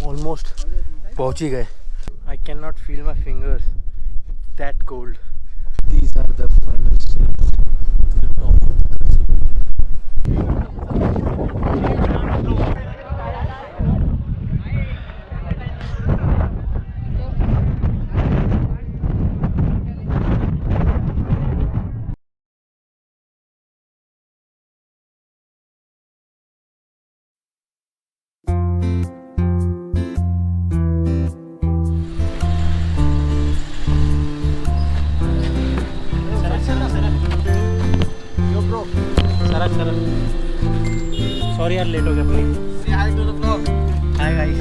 Almost पहुंच ही गए। I can not feel my fingers, that cold. These are the final steps to the top of the sorry यार, late हो गया please. Hi to the blog. Hi guys.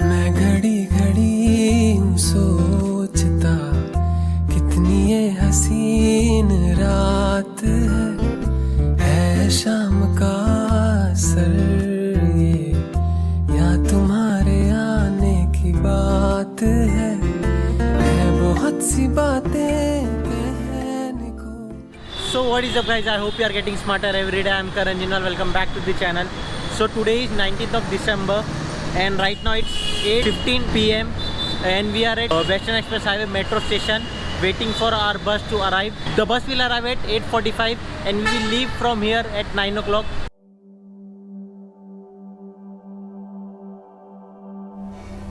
मैं घड़ी घड़ी हूँ सोचता, कितनी ये हसीन रात है शाम का असर ये, या तुम्हारे आने की बात है बहुत सी बातें कहने को। So what is up guys, I hope you are getting smarter every day. I am Karan Jinwal, welcome back to the channel. So today is 19th of December and right now it's 8:15 PM and we are at Western Express Highway metro station waiting for our bus to arrive. The bus will arrive at 8:45 and we will leave from here at 9 o'clock.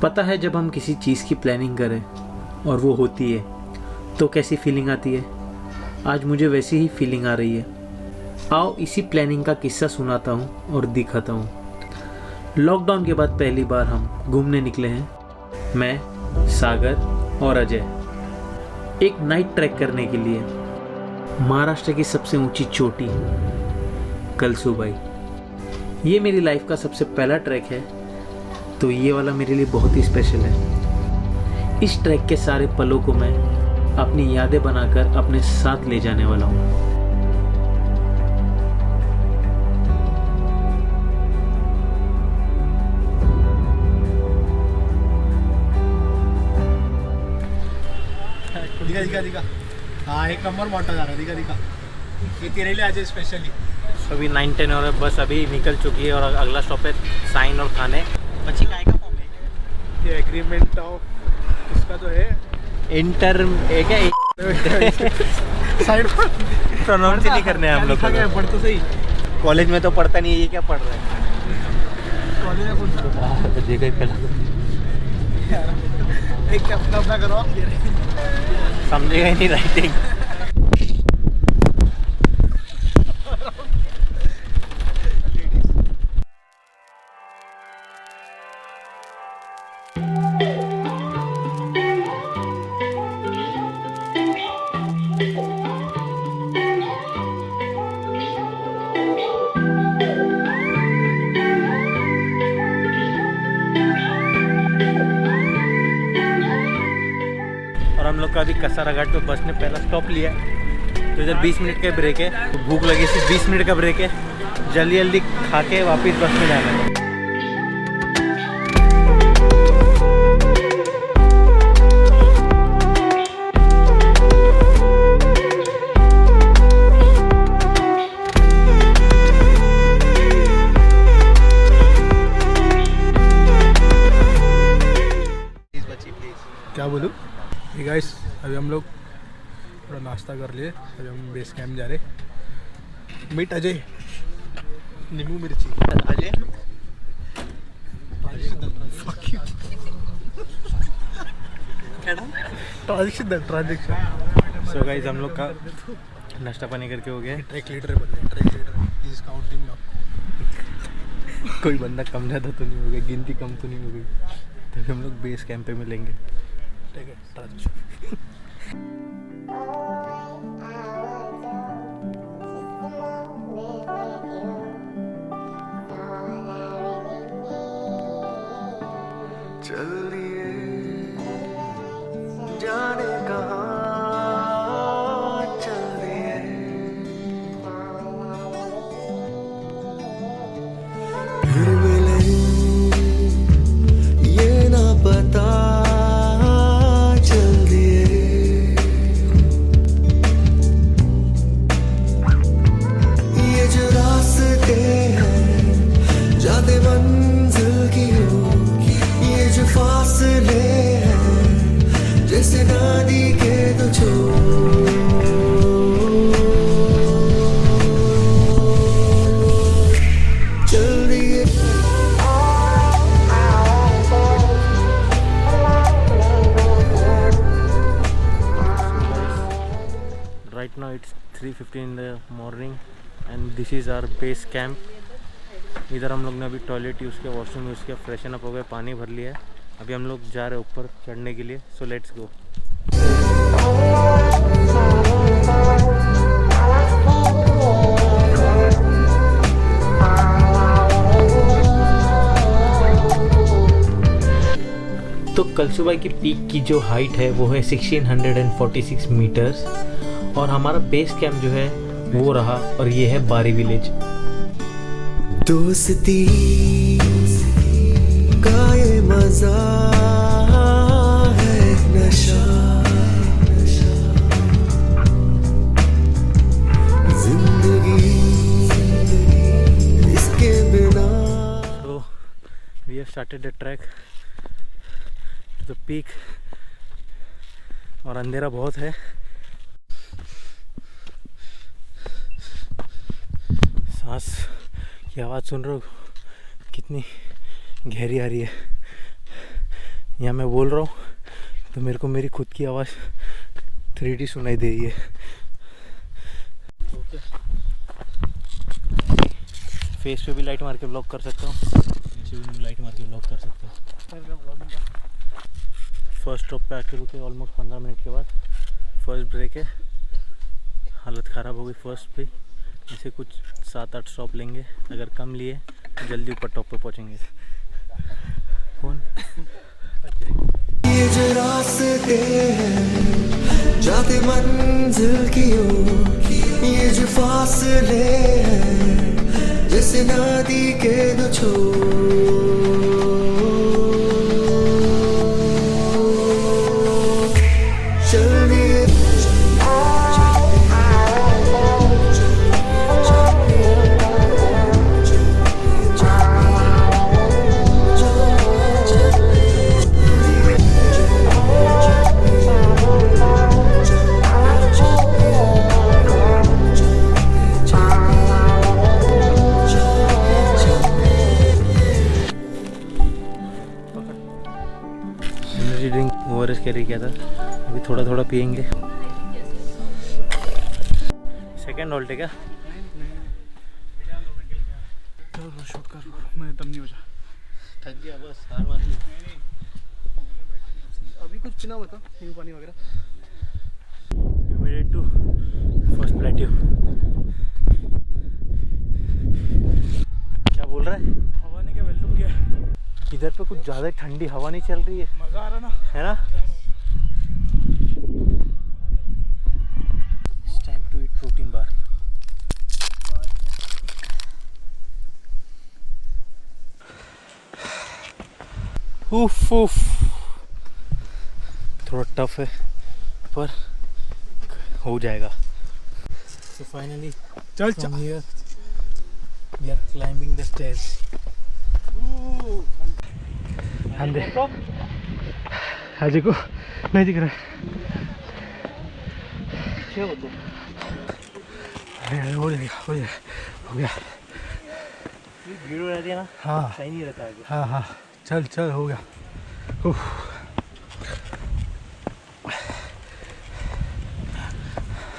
पता है जब हम किसी चीज़ की planning करें और वो होती है तो कैसी फीलिंग आती है। आज मुझे वैसी ही फीलिंग आ रही है। आओ इसी प्लानिंग का किस्सा सुनाता हूँ और दिखाता हूँ। लॉकडाउन के बाद पहली बार हम घूमने निकले हैं, मैं, सागर और अजय, एक नाइट ट्रैक करने के लिए महाराष्ट्र की सबसे ऊंची चोटी कलसूबाई। ये मेरी लाइफ का सबसे पहला ट्रैक है तो ये वाला मेरे लिए बहुत ही स्पेशल है। इस ट्रैक के सारे पलों को मैं अपनी यादें बनाकर अपने साथ ले जाने वाला हूँ। दिखा हाँ, एक नंबर मोटा जा रहा है। दिखा ये तेरे लिए आज स्पेशली। अभी 9-10 और बस अभी निकल चुकी है और अगला स्टॉप है साइन और खाने। बच्ची काय का फॉर्म है? ये एग्रीमेंट ऑफ इसका जो है इंटर क्या साइड पर प्रोनाउंस ही नहीं करने हैं हम लोग। पढ़ तो सही, कॉलेज में तो पढ़ता नहीं है, ये क्या पढ़ रहा है? कॉलेज में कौन सा देखा ही पहला एक क्या अपना करो, समझेगा ही नहीं राइटिंग। हम लोग का अभी कसारा घाट पे बस ने पहला स्टॉप लिया है तो इधर 20 मिनट का ब्रेक है। तो भूख लगी सिर्फ 20 मिनट का ब्रेक है, जल्दी जल्दी खा के वापस बस में जाना है। क्या बोलूँ ये गाइस, अभी हम लोग थोड़ा नाश्ता कर लिए, अभी हम बेस कैंप जा रहे। मीट अजय, नींबू मिर्ची अजय। ट्रांजेक्शन। सो गाइस हम लोग का नाश्ता पानी करके हो गया। ट्रैक लीडर बने, track leader is counting now. कोई बंदा कम ज़्यादा तो नहीं हो गया, गिनती कम तो नहीं हो गई, तभी हम लोग बेस कैंप पे मिलेंगे। ठीक है, ट्रांजेक्शन। चल दिए जाने कहाँ चल दिए, फिर मिले ये ना पता चल दिए। ये जो रास्ते हैं जाते मंजिल की right now it's 3:15 in the morning and this is our base camp। इधर हम लोग ने अभी टॉयलेट यूज़ किया, वॉशरूम यूज़ किया, फ्रेशन अप हो गए, पानी भर लिया है। अभी हम लोग जा रहे हैं ऊपर चढ़ने के लिए। So let's go. तो कलसुबाई की पीक की जो हाइट है वो है 1646 मीटर्स और हमारा बेस कैंप जो है वो रहा, और ये है बारी विलेज। दोस्ती का ये मजा है, नशा जिंदगी इसके बिना। So we have started the trek to the peak और अंधेरा बहुत है। सांस की आवाज़ सुन रहे हो कितनी गहरी आ रही है। यहाँ मैं बोल रहा हूँ तो मेरे को मेरी खुद की आवाज़ 3D सुनाई दे रही है। फेस पे भी लाइट मार के ब्लॉक कर सकता हूँ, नीचे भी लाइट मार के ब्लॉक कर सकता हूँ। फर्स्ट स्टॉप पे आके रुके ऑलमोस्ट 15 मिनट के बाद। फर्स्ट ब्रेक है, हालत ख़राब हो गई फर्स्ट पे। ऐसे कुछ 7-8 स्टॉप लेंगे, अगर कम लिए तो जल्दी ऊपर टॉप पे पहुँचेंगे। कौन ये जो रास्ते हैं जाते मंजिल की ओर, ये जो फासले हैं जैसे नदी के दो छोर, चलने एनर्जी ड्रिंक ओआरएस कैरी किया था, अभी थोड़ा थोड़ा पियेंगे। सेकेंड हॉल्ट है क्या? चलो शूट कर, मैं दम नहीं हो जा। थक गया बस, हार मान ली। अभी कुछ पीना बता, नींबू पानी वगैरह। We made it to first plateau। क्या बोल रहा है? हवा ने क्या वेलकम किया। इधर पे कुछ ज़्यादा ठंडी हवा नहीं चल रही है, मज़ा आ रहा ना, है ना? It's time to eat protein bar। उफ उफ, थोड़ा टफ है पर हो जाएगा। So finally चल from here we are climbing the stairs। हाजी को नहीं दिख रहा है। हो गया। भीड़ हो रहती है ना, हाँ सही नहीं रहता आगे। हाँ, चल हो गया। उफ।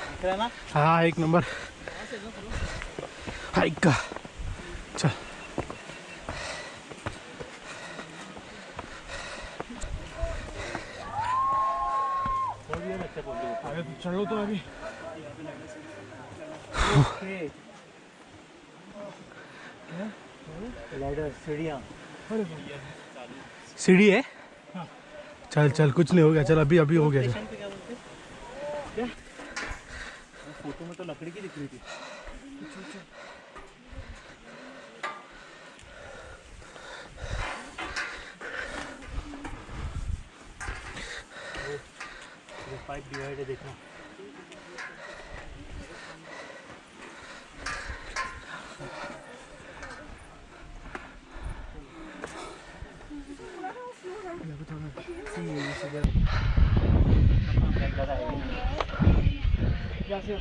दिख रहा है ना? हाँ, एक नंबर हाइक का। चल आगे तो चढ़ लो तो अभी। सीढ़ी है। चल कुछ नहीं हो गया। चल अभी हो गया। चल फोटो में तो लकड़ी की दिख रही थी। पाइप डिवाइड है, देखना।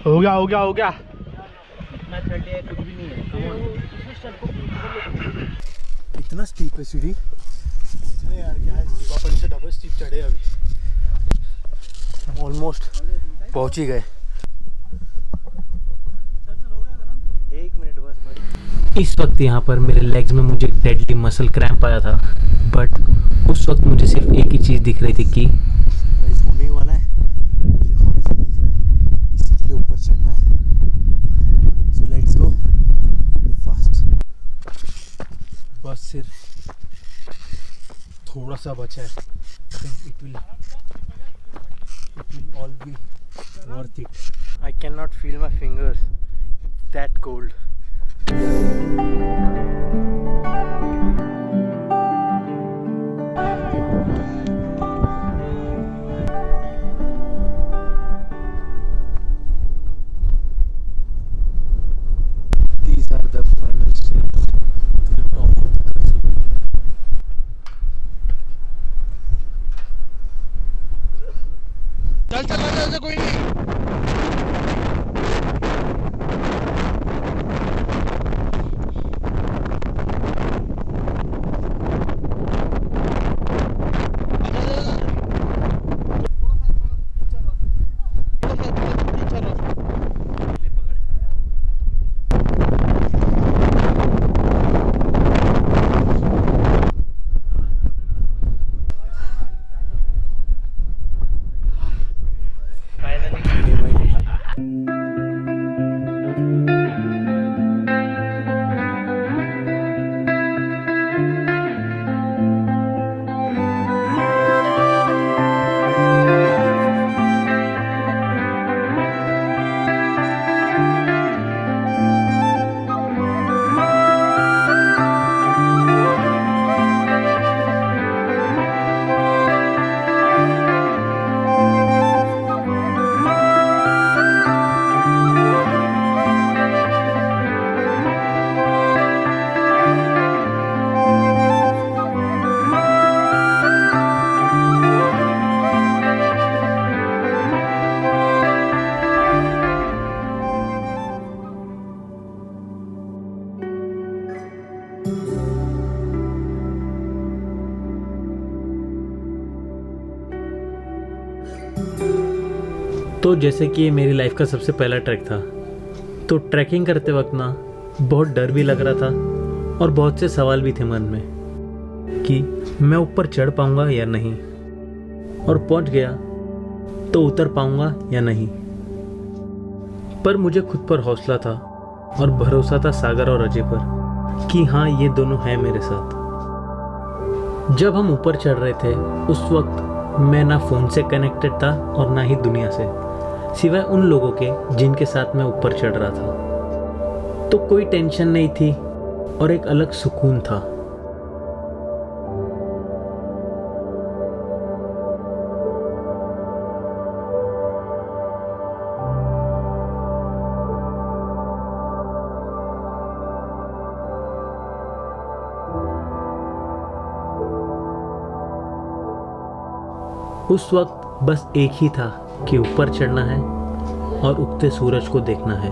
हो गया। इतना ठंडी है, कुछ भी नहीं है। इतना स्टीप है सीढ़ी। अरे यार क्या है, अपन से डबल स्टीप चढ़े। अभी ऑलमोस्ट पहुंच ही गए। इस वक्त यहाँ पर मेरे लेग्स में मुझे डेडली मसल क्रैम्प आया था, बट उस वक्त मुझे सिर्फ एक ही चीज़ दिख रही थी कि होने ही वाला है, मुझे हॉरिज़ॉन दिख रहा है, इसी के ऊपर चढ़ना है। So let's go fast. बस सिर्फ थोड़ा सा बचा है। It will all B worth it. I can not feel my fingers, that cold. These are the final steps to the top of the Kalsubay. चल चल चल कोई नहीं। तो जैसे कि ये मेरी लाइफ का सबसे पहला ट्रैक था, तो ट्रैकिंग करते वक्त ना बहुत डर भी लग रहा था और बहुत से सवाल भी थे मन में कि मैं ऊपर चढ़ पाऊंगा या नहीं, और पहुंच गया तो उतर पाऊंगा या नहीं। पर मुझे खुद पर हौसला था और भरोसा था सागर और अजय पर कि हाँ, ये दोनों हैं मेरे साथ। जब हम ऊपर चढ़ रहे थे उस वक्त मैं ना फ़ोन से कनेक्टेड था और ना ही दुनिया से, सिवाय उन लोगों के जिनके साथ मैं ऊपर चढ़ रहा था। तो कोई टेंशन नहीं थी और एक अलग सुकून था। उस वक्त बस एक ही था कि ऊपर चढ़ना है और उगते सूरज को देखना है।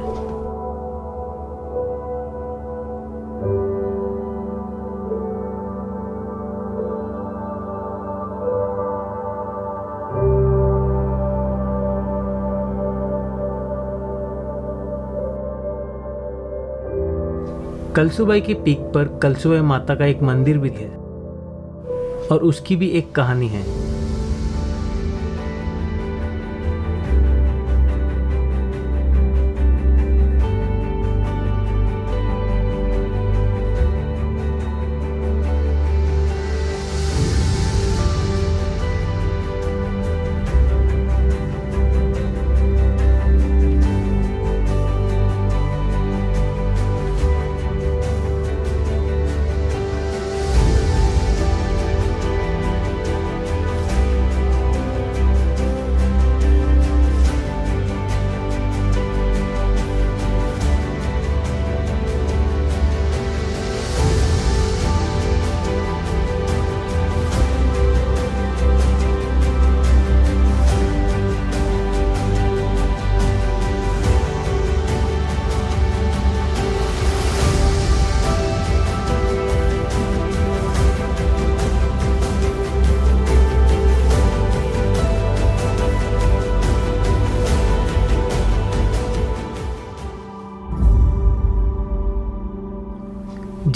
कलसुबाई की पीक पर कलसुबाई माता का एक मंदिर भी है और उसकी भी एक कहानी है।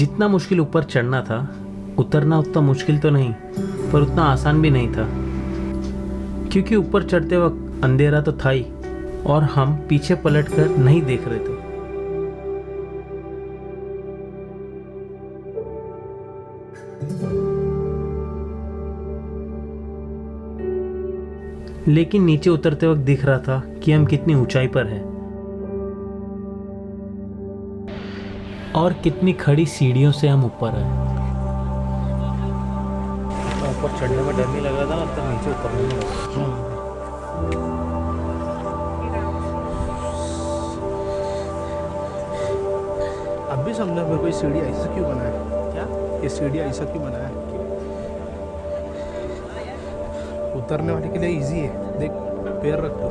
जितना मुश्किल ऊपर चढ़ना था, उतरना उतना मुश्किल तो नहीं, पर उतना आसान भी नहीं था, क्योंकि ऊपर चढ़ते वक्त अंधेरा तो था ही और हम पीछे पलटकर नहीं देख रहे थे। लेकिन नीचे उतरते वक्त दिख रहा था कि हम कितनी ऊंचाई पर हैं और कितनी खड़ी सीढ़ियों से हम ऊपर आए। ऊपर चढ़ने में डर नहीं लग रहा था ना, तब नीचे उतरने में लगा। अब भी समझा मेरे को ये सीढ़ी ऐसा क्यों बना है? क्या? ये सीढ़ी ऐसा क्यों बना है? उतरने वाले के लिए इजी है, देख पैर रख दो।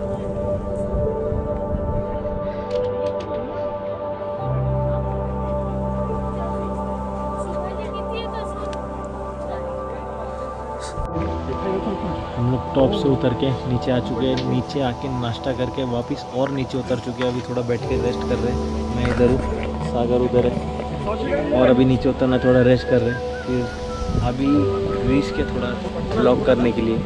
हम लोग टॉप से उतर के नीचे आ चुके हैं। नीचे आके नाश्ता करके वापस और नीचे उतर चुके हैं। अभी थोड़ा बैठ के रेस्ट कर रहे हैं। मैं इधर हूँ, सागर उधर है और अभी नीचे उतरना, थोड़ा रेस्ट कर रहे हैं। फिर अभी ग्रीस के थोड़ा ब्लॉग करने के लिए,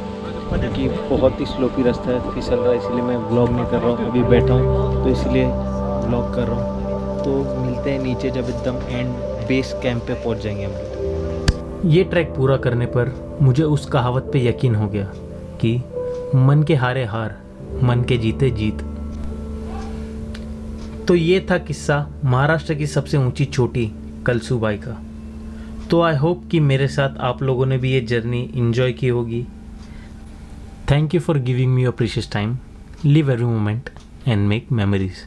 क्योंकि बहुत ही स्लोपी रास्ता है, फिसल रहा है, इसलिए मैं ब्लॉग नहीं कर रहा हूँ। अभी बैठा हूँ तो इसलिए ब्लॉग कर रहा हूँ। तो मिलते हैं नीचे जब एकदम एंड बेस कैंप पे पहुँच जाएंगे हम लोग। ये ट्रैक पूरा करने पर मुझे उस कहावत पे यकीन हो गया कि मन के हारे हार, मन के जीते जीत। तो ये था किस्सा महाराष्ट्र की सबसे ऊंची चोटी कलसूबाई का। तो आई होप कि मेरे साथ आप लोगों ने भी ये जर्नी एंजॉय की होगी। Thank you for giving me your precious time. Live every moment and make memories.